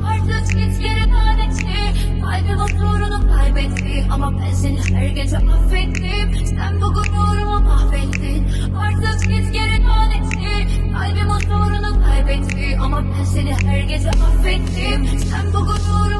Artık git geri lanetli. Kalbim huzurunu kaybetti. Ama ben seni her gece affettim. Sen bu gururumu mahvettin. Artık git geri lanetli. Kalbim huzurunu kaybetti. Ama ben seni her gece affettim. Sen bu gururumu